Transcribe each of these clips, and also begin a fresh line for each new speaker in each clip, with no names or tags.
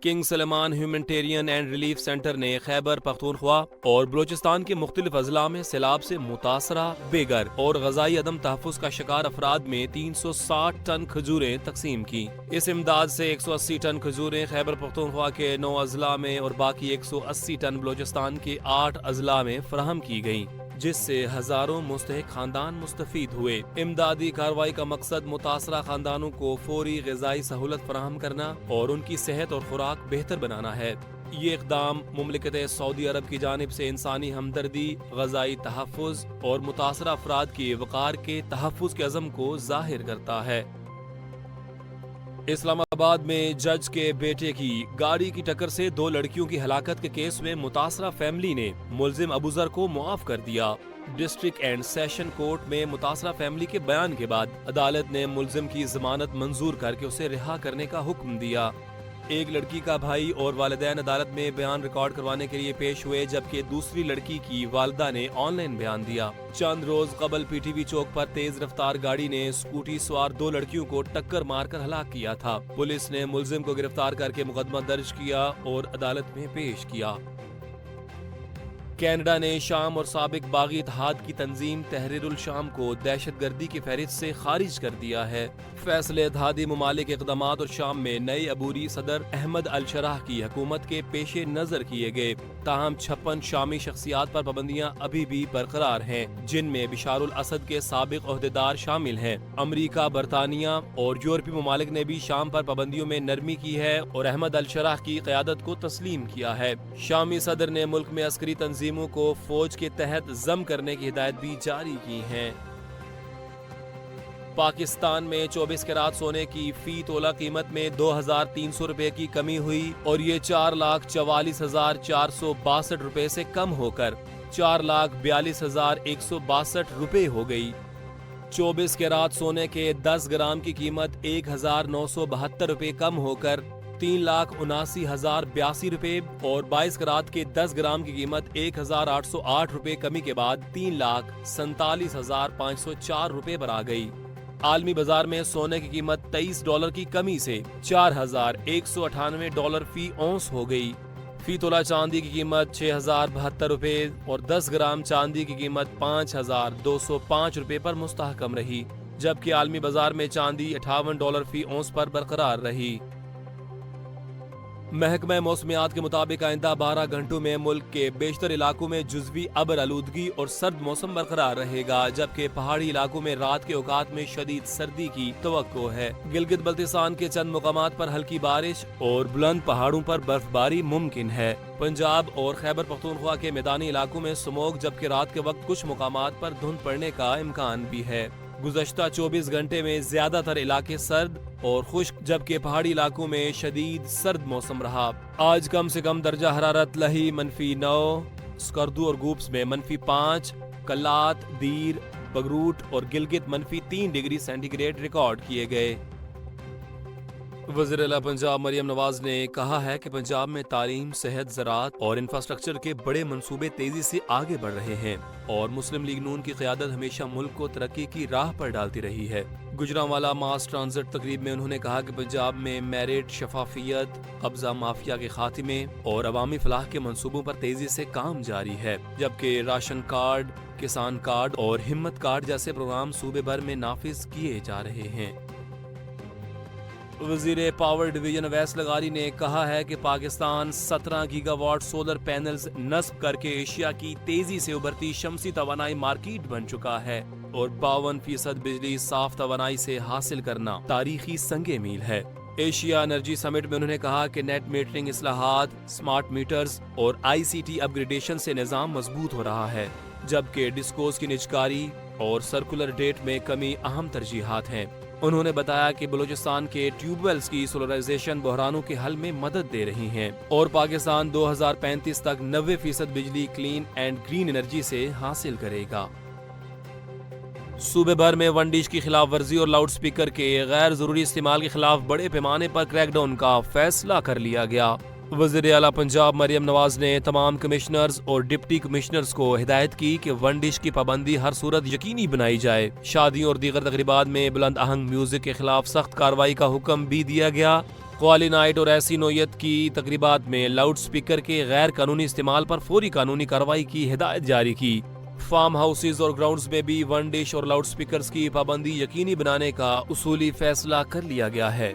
King Salman humanitarian and relief centre نے خیبر پختونخوا اور بلوچستان کے مختلف اضلاع میں سیلاب سے متاثرہ بے گھر اور غذائی عدم تحفظ کا شکار افراد میں 360 ٹن کھجوریں تقسیم کی۔ اس امداد سے 180 ٹن کھجوریں خیبر پختونخوا کے 9 اضلاع میں اور باقی 180 ٹن بلوچستان کے 8 اضلاع میں فراہم کی گئیں، جس سے ہزاروں مستحق خاندان مستفید ہوئے۔ امدادی کارروائی کا مقصد متاثرہ خاندانوں کو فوری غذائی سہولت فراہم کرنا اور ان کی صحت اور خوراک بہتر بنانا ہے۔ یہ اقدام مملکت سعودی عرب کی جانب سے انسانی ہمدردی، غذائی تحفظ اور متاثرہ افراد کی وقار کے تحفظ کے عزم کو ظاہر کرتا ہے۔ اسلام آباد میں جج کے بیٹے کی گاڑی کی ٹکر سے 2 لڑکیوں کی ہلاکت کے کیس میں متاثرہ فیملی نے ملزم ابوذر کو معاف کر دیا۔ ڈسٹرکٹ اینڈ سیشن کورٹ میں متاثرہ فیملی کے بیان کے بعد عدالت نے ملزم کی ضمانت منظور کر کے اسے رہا کرنے کا حکم دیا۔ ایک لڑکی کا بھائی اور والدین عدالت میں بیان ریکارڈ کروانے کے لیے پیش ہوئے، جبکہ دوسری لڑکی کی والدہ نے آن لائن بیان دیا۔ چند روز قبل پی ٹی وی چوک پر تیز رفتار گاڑی نے اسکوٹی سوار 2 لڑکیوں کو ٹکر مار کر ہلاک کیا تھا۔ پولیس نے ملزم کو گرفتار کر کے مقدمہ درج کیا اور عدالت میں پیش کیا۔ کینیڈا نے شام اور سابق باغی اتحاد کی تنظیم تحریر الشام کو دہشت گردی کی فہرست سے خارج کر دیا ہے۔ فیصلے اتحادی ممالک اقدامات اور شام میں نئے عبوری صدر احمد الشراح کی حکومت کے پیش نظر کیے گئے، تاہم 56 شامی شخصیات پر پابندیاں ابھی بھی برقرار ہیں، جن میں بشار الاسد کے سابق عہدیدار شامل ہیں۔ امریکہ، برطانیہ اور یورپی ممالک نے بھی شام پر پابندیوں میں نرمی کی ہے اور احمد الشراح کی قیادت کو تسلیم کیا ہے۔ شامی صدر نے ملک میں عسکری تنظیموں کو فوج کے تحت ضم کرنے کی ہدایت بھی جاری کی ہیں۔ پاکستان میں 24 کیرات سونے کی فی تولہ قیمت میں 2300 روپے کی کمی ہوئی اور یہ 4,44,462 روپے سے کم ہو کر 4,42,162 روپے ہو گئی۔ 24 کیرات سونے کے 10 گرام کی قیمت 1,972 روپے کم ہو کر 3,79,082 روپے اور 22 کیرات کے 10 گرام کی قیمت 1,808 روپے کمی کے بعد 3,47,504 روپے پر آ گئی۔ عالمی بازار میں سونے کی قیمت $23 کی کمی سے $4,198 فی اونس ہو گئی۔ فی تولہ چاندی کی قیمت 6,072 روپے اور 10 گرام چاندی کی قیمت 5,205 روپے پر مستحکم رہی، جبکہ عالمی بازار میں چاندی $58 فی اونس پر برقرار رہی۔ محکمہ موسمیات کے مطابق آئندہ 12 گھنٹوں میں ملک کے بیشتر علاقوں میں جزوی ابر آلودگی اور سرد موسم برقرار رہے گا، جبکہ پہاڑی علاقوں میں رات کے اوقات میں شدید سردی کی توقع ہے۔ گلگت بلتستان کے چند مقامات پر ہلکی بارش اور بلند پہاڑوں پر برف باری ممکن ہے۔ پنجاب اور خیبر پختونخوا کے میدانی علاقوں میں سموگ، جبکہ رات کے وقت کچھ مقامات پر دھند پڑنے کا امکان بھی ہے۔ گزشتہ 24 گھنٹے میں زیادہ تر علاقے سرد اور خشک، جبکہ پہاڑی علاقوں میں شدید سرد موسم رہا۔ آج کم سے کم درجہ حرارت لہی -9، سکردو اور گوپس میں -5، کلات، دیر، بگروٹ اور Gilgit -3 degree centigrade record کیے گئے۔ وزیر اعلیٰ پنجاب مریم نواز نے کہا ہے کہ پنجاب میں تعلیم، صحت، زراعت اور انفراسٹرکچر کے بڑے منصوبے تیزی سے آگے بڑھ رہے ہیں اور مسلم لیگ نون کی قیادت ہمیشہ ملک کو ترقی کی راہ پر ڈالتی رہی ہے۔ گجرانوالہ ماس ٹرانزٹ تقریب میں انہوں نے کہا کہ پنجاب میں میرٹ، شفافیت، قبضہ مافیا کے خاتمے اور عوامی فلاح کے منصوبوں پر تیزی سے کام جاری ہے، جبکہ راشن کارڈ، کسان کارڈ اور ہمت کارڈ جیسے پروگرام صوبے بھر میں نافذ کیے جا رہے ہیں۔ وزیر پاور ڈویژن اویس لغاری نے کہا ہے کہ Pakistan 17 gigawatt solar panels نصب کر کے ایشیا کی تیزی سے ابھرتی شمسی توانائی مارکیٹ بن چکا ہے اور 52% بجلی صاف توانائی سے حاصل کرنا تاریخی سنگ میل ہے۔ ایشیا انرجی سمٹ میں انہوں نے کہا کہ نیٹ میٹرنگ اصلاحات، سمارٹ میٹرز اور ICT اپ گریڈیشن سے نظام مضبوط ہو رہا ہے، جبکہ ڈسکوز کی نجکاری اور سرکولر ڈیٹ میں کمی اہم ترجیحات ہیں۔ انہوں نے بتایا کہ بلوچستان کے ٹیوب ویلز کی سولرائزیشن بحرانوں کے حل میں مدد دے رہی ہیں اور پاکستان 2035 تک 90% بجلی کلین اینڈ گرین انرجی سے حاصل کرے گا۔ صوبے بھر میں ون ڈش کی خلاف ورزی اور لاؤڈ سپیکر کے غیر ضروری استعمال کے خلاف بڑے پیمانے پر کریک ڈاؤن کا فیصلہ کر لیا گیا۔ وزیر اعلیٰ پنجاب مریم نواز نے تمام کمشنرز اور ڈپٹی کمشنرز کو ہدایت کی کہ ون ڈش کی پابندی ہر صورت یقینی بنائی جائے۔ شادیوں اور دیگر تقریبات میں بلند آہنگ میوزک کے خلاف سخت کارروائی کا حکم بھی دیا گیا قوالی نائٹ اور ایسی نوعیت کی تقریبات میں لاؤڈ سپیکر کے غیر قانونی استعمال پر فوری قانونی کارروائی کی ہدایت جاری کی۔ فارم ہاؤسز اور گراؤنڈز میں بھی ون ڈش اور لاؤڈ سپیکرز کی پابندی یقینی بنانے کا اصولی فیصلہ کر لیا گیا ہے۔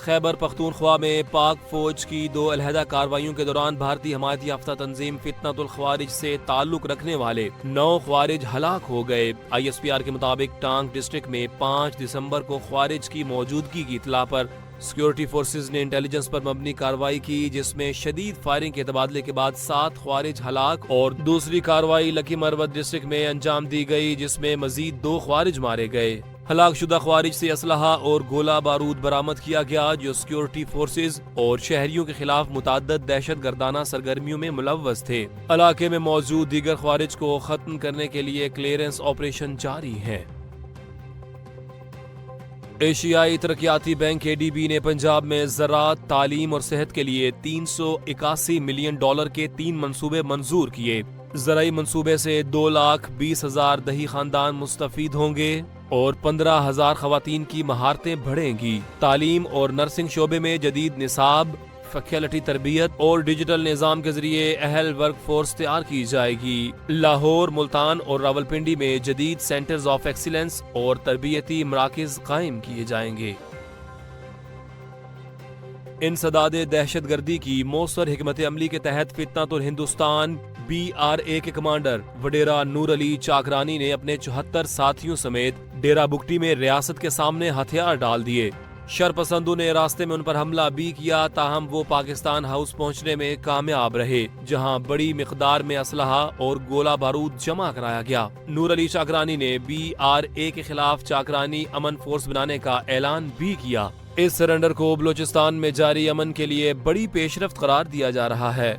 خیبر پختونخوا میں پاک فوج کی 2 علیحدہ کارروائیوں کے دوران بھارتی حمایت یافتہ تنظیم فتنۃ الخوارج سے تعلق رکھنے والے 9 خوارج ہلاک ہو گئے۔ ISPR کے مطابق ٹانک ڈسٹرکٹ میں 5 دسمبر کو خوارج کی موجودگی کی اطلاع پر سیکورٹی فورسز نے انٹیلیجنس پر مبنی کارروائی کی، جس میں شدید فائرنگ کے تبادلے کے بعد 7 خوارج ہلاک اور دوسری کارروائی لکی مروت ڈسٹرکٹ میں انجام دی گئی، جس میں مزید 2 خوارج مارے گئے۔ ہلاک شدہ خوارج سے اسلحہ اور گولہ بارود برآمد کیا گیا جو سیکورٹی فورسز اور شہریوں کے خلاف متعدد دہشت گردانہ سرگرمیوں میں ملوث تھے۔ علاقے میں موجود دیگر خوارج کو ختم کرنے کے لیے کلیئرنس آپریشن جاری ہے۔ ایشیائی ترقیاتی بینک ADB نے پنجاب میں زراعت، تعلیم اور صحت کے لیے $381 ملین کے 3 منصوبے منظور کیے۔ زرعی منصوبے سے 2,20,000 دیہی خاندان مستفید ہوں گے اور 15,000 خواتین کی مہارتیں بڑھیں گی۔ تعلیم اور نرسنگ شعبے میں جدید نصاب، فیکلٹی تربیت اور ڈیجیٹل نظام کے ذریعے اہل ورک فورس تیار کی جائے گی۔ لاہور، ملتان اور راولپنڈی میں جدید سینٹرز آف ایکسیلنس اور تربیتی مراکز قائم کیے جائیں گے۔ انسداد دہشت گردی کی مؤثر حکمت عملی کے تحت فتنۃ الہندوستان BRA کے کمانڈر وڈیرا نور علی چاکرانی نے اپنے 74 ساتھیوں سمیت ڈیرہ بگٹی میں ریاست کے سامنے ہتھیار ڈال دیے۔ شرپسندوں نے راستے میں ان پر حملہ بھی کیا، تاہم وہ پاکستان ہاؤس پہنچنے میں کامیاب رہے، جہاں بڑی مقدار میں اسلحہ اور گولہ بارود جمع کرایا گیا۔ نور علی چاکرانی نے BRA کے خلاف چاکرانی امن فورس بنانے کا اعلان بھی کیا۔ اس سرنڈر کو بلوچستان میں جاری امن کے لیے بڑی پیش رفت قرار دیا جا رہا ہے۔